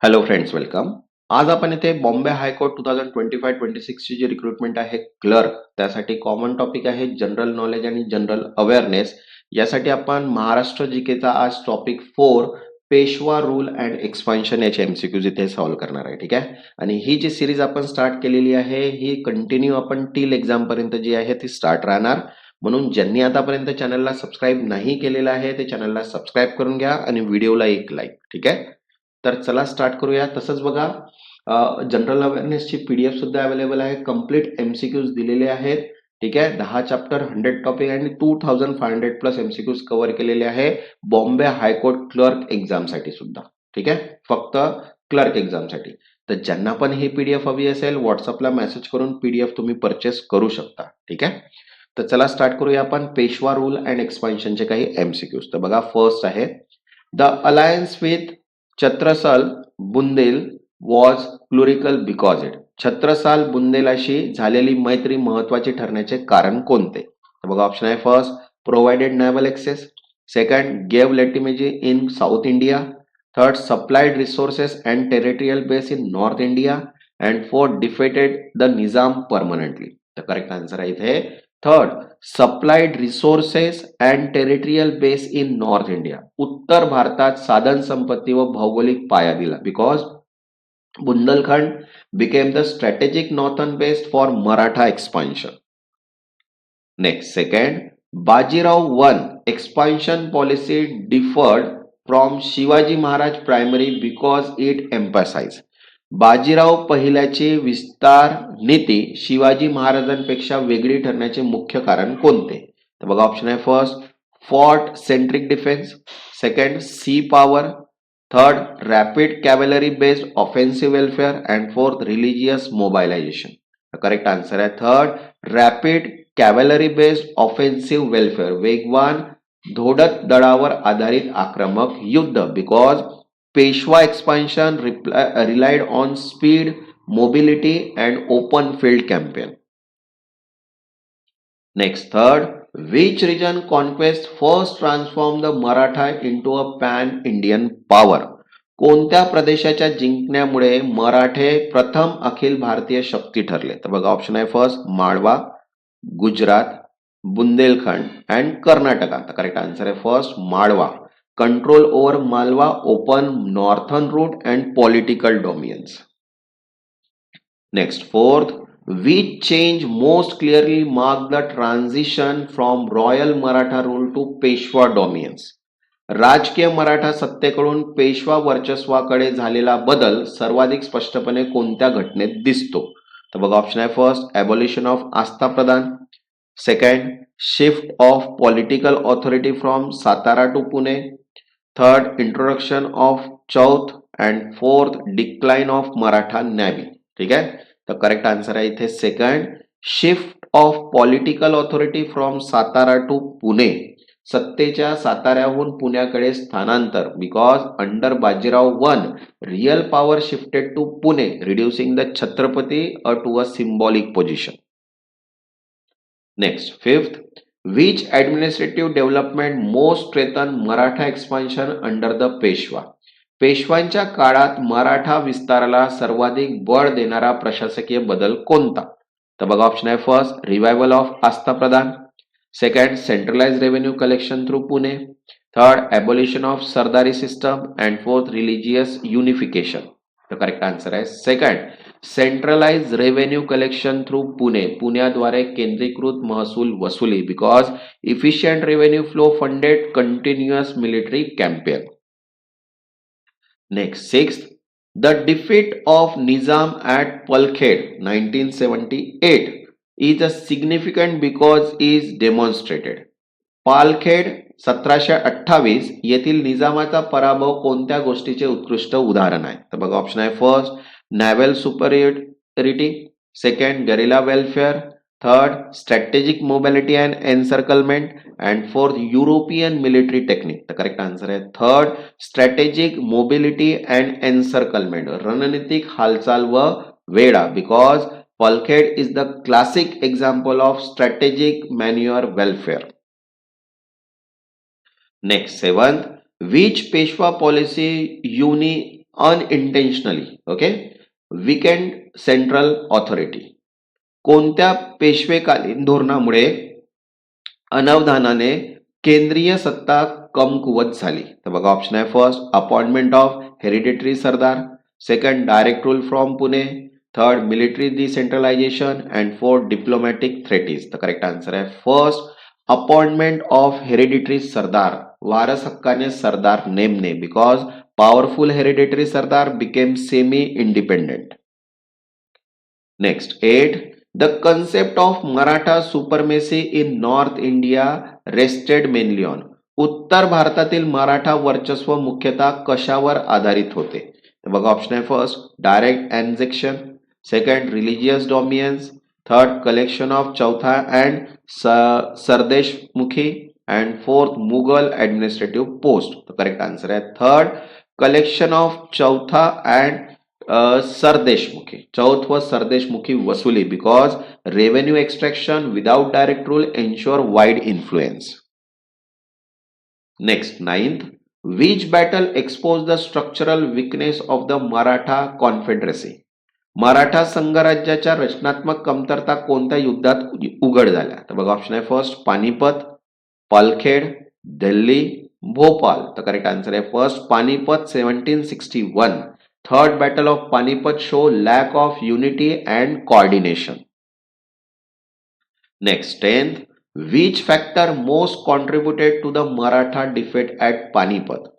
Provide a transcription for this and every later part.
Hello friends, welcome. आज आपण इथे बॉम्बे हायकोर्ट 2025-26 ची जी रिक्रुटमेंट आहे क्लर्क, त्यासाठी कॉमन टॉपिक आहे जनरल नॉलेज आणि जनरल अवेअरनेस. यासाठी आपण महाराष्ट्र जीकेचा आज topic 4 Peshwa rule and expansion याचे एमसीक्यूज इथे सॉल्व्ह करणार आहे. ठीक आहे. आणि ही जी सिरीज आपण स्टार्ट केलेली आहे ही कंटिन्यू आपण टील एक्झाम पर्यंत जी आहे ती स्टार्ट राहणार. म्हणून ज्यांनी आतापर्यंत चॅनलला सबस्क्राईब नाही केलेलं आहे ते चॅनलला सबस्क्राईब करून घ्या आणि व्हिडिओला एक लाईक. ठीक आहे. तर चला स्टार्ट करूया. तसंच बघा, जनरल अवेअरनेसची पीडीएफ सुद्धा अवेलेबल आहे. कम्प्लीट एमसीक्यूज दिलेले आहेत. ठीक आहे. 10 चॅप्टर, 100 टॉपिक आणि 2500 प्लस एमसीक्यूज कव्हर केलेले आहे बॉम्बे हायकोर्ट क्लर्क एक्झामसाठी सुद्धा. ठीक आहे. फक्त क्लर्क एक्झामसाठी. तर ज्यांना पण ही पीडीएफ हवी असेल व्हॉट्सअपला मेसेज करून पीडीएफ तुम्ही परचेस करू शकता. ठीक आहे. तर चला स्टार्ट करूया आपण पेशवा रूल अँड एक्सपान्शनचे काही एमसीक्यूज. तर बघा, फर्स्ट आहे the alliance with Chhatrasal Bundel was crucial because it. Chhatrasal बुंदेलाशी झालेली मैत्री महत्वाची ठरण्याचे कारण कोणते? तर बघा, ऑप्शन आहे first provided naval access, second gave legitimacy in South India, third supplied resources and territorial base in North India, and fourth defeated the Nizam permanently. तर करेक्ट आन्सर आहे इथे third, supplied resources and territorial base in North India. उत्तर भारतात साधन संपत्ती व भौगोलिक पाया दिला because Bundelkhand became the strategic northern base for Maratha expansion. Next, second, Bajirao I expansion policy differed from Shivaji Maharaj primary because it emphasized. Bajirao पहिल्याची विस्तार नीती शिवाजी महाराजांपेक्षा वेगळी ठरण्याचे मुख्य कारण कोणते? तर बघा, ऑप्शन आहे first fort centric defence, second sea power, third rapid cavalry based offensive welfare, and fourth religious mobilization. Correct answer आहे third rapid cavalry based offensive welfare, वेगवान धोडक दळावर आधारित आक्रमक युद्ध, because Peshwa expansion relied on speed, mobility and open field campaign. Next, third, which region conquest first transformed the Maratha into a pan-Indian power? कोणत्या प्रदेशाच्या जिंकण्यामुळे मराठे प्रथम अखिल भारतीय शक्ती ठरले? तर बघा, ऑप्शन आहे फर्स्ट माळवा, गुजरात, बुंदेलखंड अँड कर्नाटका. तर करेक्ट आन्सर आहे first Malwa. Control over Malwa, open northern route and political dominance. Next, fourth, which change most clearly marked the transition from royal Maratha rule to Peshwa dominance. राजकीय मराठा सत्तेकडून पेशवा वर्चस्वाकडे झालेला बदल सर्वाधिक स्पष्टपणे कोणत्या घटनेत दिसतो? तर बघा, ऑप्शन आहे फर्स्ट ॲबॉलिशन ऑफ आस्था प्रदान, second shift of political authority from Satara to Pune, third introduction of chauth, and fourth decline of Maratha navy. ठीक आहे. तर करेक्ट आन्सर आहे इथे second shift of political authority from Satara to Pune. सत्तेच्या साताऱ्याहून पुण्याकडे स्थानांतर, because under Bajirao one real power shifted to Pune, reducing the Chhatrapati to a symbolic position. Next, fifth, which administrative development most strengthened Maratha expansion under the Peshwa. पेशवांच्या काळात मराठा विस्ताराला सर्वाधिक बळ देणारा प्रशासकीय बदल कोणता? तर बघा, ऑप्शन आहे फर्स्ट रिवायवल ऑफ आस्था प्रदान, second centralize revenue collection through Pune, third abolition of Sardari system, and fourth religious unification. तर करेक्ट आन्सर आहे second centralize revenue collection through Pune, पुण्याद्वारे केंद्रीकृत महसूल वसुली, because efficient revenue flow funded continuous military campaign. Next, sixth, the defeat of Nizam at Palkhed 1978 is a significant because is demonstrated. Palkhed 1728 येथील निजामाचा पराभव कोणत्या गोष्टीचे उत्कृष्ट उदाहरण आहे? तर बघा, ऑप्शन आहे first naval superiority, second guerrilla welfare, third strategic mobility and encirclement, and fourth European military technique. तर करेक्ट आन्सर आहे third strategic mobility and encirclement, रणनीतिक हालचाल व वेढा, because Palkhed is the classic example of strategic manoeuvre welfare. Next, seventh, which Peshwa policy unintentionally okay weakened central authority. कोणत्या पेशवेकालीन धोरणामुळे अनवधानाने केंद्रीय सत्ता कमकुवत झाली? तर बघा ऑप्शन आहे first appointment of hereditary sardar, second direct rule from Pune, third military decentralization and fourth diplomatic treaties. तर करेक्ट आन्सर आहे first appointment of hereditary sardar. वारस हक्काने सरदार नेमणे because powerful hereditary sardar became semi independent. Next 8. The concept of Maratha supremacy in North India rested mainly on. उत्तर भारतातील मराठा वर्चस्व मुख्यतः कशावर आधारित होते? तर बघा ऑप्शन आहे first direct annexation, second religious dominance, third collection of chauth and sardeshmukhi and fourth Mughal administrative post. तर करेक्ट आन्सर आहे third collection of chauth and sardeshmukhi. Chauth व सरदेशमुखी वसुली because revenue extraction without direct rule ensure wide influence. Next 9th. Which battle expose the structural weakness of the Maratha confederacy. Maratha संघराज्याच्या रचनात्मक कमतरता कोणत्या युद्धात उघड झाल्या? तर बघा ऑप्शन आहे फर्स्ट पानिपत, पालखेड, दिल्ली, भोपाल. तर करेक्ट आन्सर आहे first Panipat 1761. Third battle of Panipat show lack of unity and coordination. Next 10th. Which factor most contributed to the Maratha defeat at Panipat?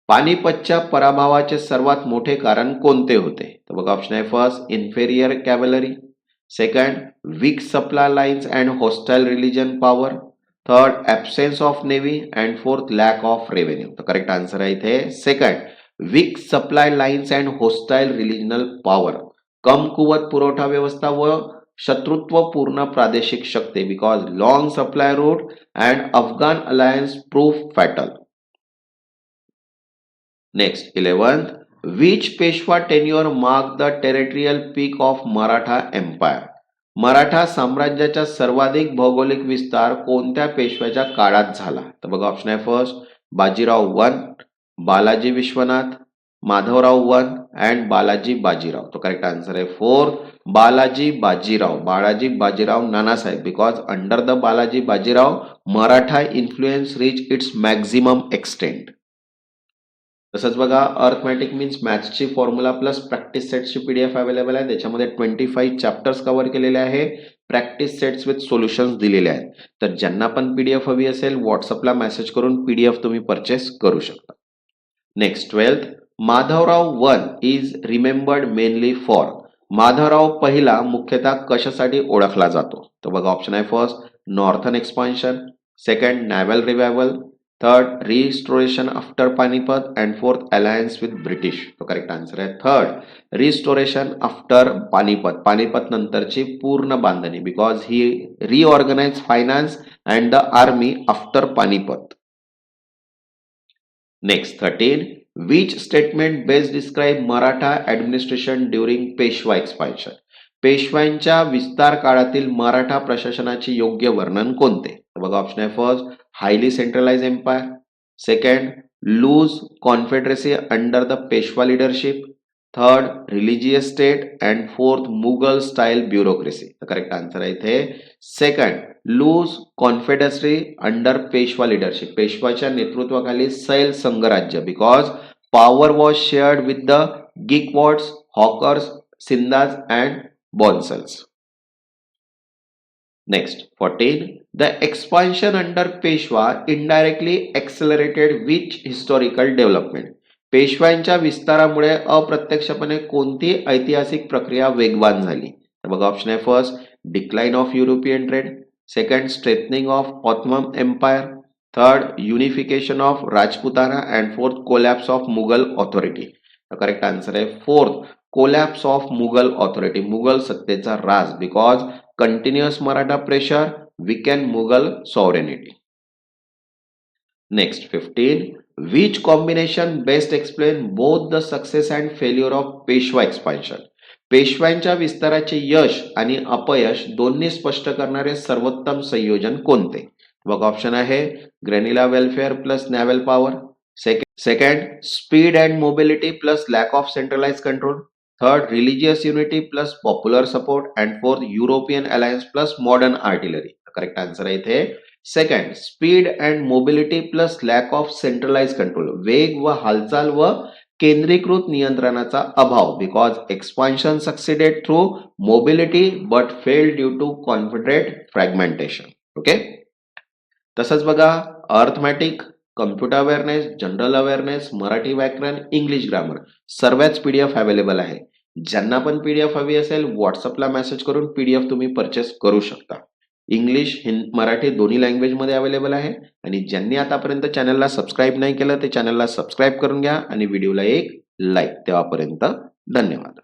पानिपतच्या पराभवाचे सर्वात मोठे कारण कोणते होते? तर बघा ऑप्शन आहे first inferior cavalry, second weak supply lines and hostile religion power, third absence of navy and fourth lack of revenue. तर करेक्ट आन्सर आहे इथे second weak supply lines and hostile regional power. कमकुवत पुरवठा व्यवस्था व शत्रुत्वपूर्ण प्रादेशिक शक्ती because long supply route and Afghan alliance proof fatal. Next 11th. Which Peshwa tenure mark the territorial peak of Maratha empire. Maratha साम्राज्याचा सर्वाधिक भौगोलिक विस्तार कोणत्या पेशव्याच्या काळात झाला? तर बघा ऑप्शन आहे फर्स्ट बाजीराव 1, बालाजी विश्वनाथ, माधवराव 1 अँड बालाजी बाजीराव. तो करेक्ट आन्सर आहे fourth Balaji Bajirao. Balaji Bajirao Nanasaheb because under the Balaji Bajirao Maratha influence reach its maximum extent. तसंच बघा अर्थमॅटिक मीन्स मॅथ्सची फॉर्म्युला प्लस प्रॅक्टिस सेट्सची पीडीएफ अवेलेबल आहे. त्याच्यामध्ये 25 चॅप्टर्स कव्हर केलेले आहे. प्रॅक्टिस सेट्स विथ सोल्युशन्स दिलेले आहेत. तर ज्यांना पण पीडीएफ हवी असेल व्हॉट्सअपला मेसेज करून पीडीएफ तुम्ही परचेस करू शकता. Next 12th. Madhavrao 1 is remembered mainly for. Madhavrao पहिला मुख्यतः कशासाठी ओळखला जातो? तर बघा ऑप्शन आहे first northern expansion, second naval revival, third restoration after Panipat and fourth alliance with British. तो करेक्ट आन्सर आहे third restoration after Panipat. Panipat नंतरची पूर्ण बांधणी because he reorganize finance and the army after Panipat. Next 13. Which statement best describe Maratha administration during Peshwa expansion. पेशव्यांच्या विस्तार काळातील मराठा प्रशासनाचे योग्य वर्णन कोणते? बघा ऑप्शन आहे first highly centralize empire, second loose confederacy under the Peshwa leadership, third religious state and fourth Mughal style bureaucracy. Correct answer आहे इथे second loose confederacy under Peshwa leadership. पेशवाच्या नेतृत्वाखाली सैल संघराज्य because power was shared with the Gaekwads, Holkars, Scindias and Bhonsles. Next 14. The expansion under Peshwa indirectly accelerated which historical development. पेशव्यांच्या विस्तारामुळे अप्रत्यक्षपणे कोणती ऐतिहासिक प्रक्रिया वेगवान झाली? तर बघा ऑप्शन आहे first decline of European trade, second strengthening of Ottoman empire, third unification of Rajputana and fourth collapse of Mughal authority. Correct answer आहे fourth collapse of Mughal authority. Mughal सत्तेचा ऱ्हास because continuous Maratha pressure weaken Mughal sovereignty. Next 15. Which combination best explain both the success and failure of Peshwa expansion? पेशव्यांच्या विस्ताराचे यश आणि अपयश दोन्ही स्पष्ट करणारे सर्वोत्तम संयोजन कोणते? बघा ऑप्शन आहे guerrilla warfare plus naval power, second, speed and mobility plus lack of centralize control. Third, religious unity plus popular support. And fourth, European alliance plus modern artillery. Correct answer आहे इथे second, speed and mobility plus lack of centralize control. वेग व हालचाल व केंद्रीकृत नियंत्रणाचा अभाव. Because expansion succeeded through mobility but fail due to confederate fragmentation. Okay. तसंच बघा, arithmetic, computer awareness, general awareness, Marathi व्याकरण, इंग्लिश ग्रामर सर्वच पीडीएफ अवेलेबल आहे. ज्यांना पण पीडीएफ हवी असेल व्हॉट्सअपला मेसेज करून पीडीएफ तुम्ही परचेस करू शकता. इंग्लिश, मराठी दोन्ही लँग्वेजमध्ये अवेलेबल आहे. आणि ज्यांनी आतापर्यंत चॅनलला सबस्क्राईब नाही केलं ते चॅनलला सबस्क्राईब करून घ्या आणि व्हिडिओला एक लाईक. तेव्हापर्यंत धन्यवाद.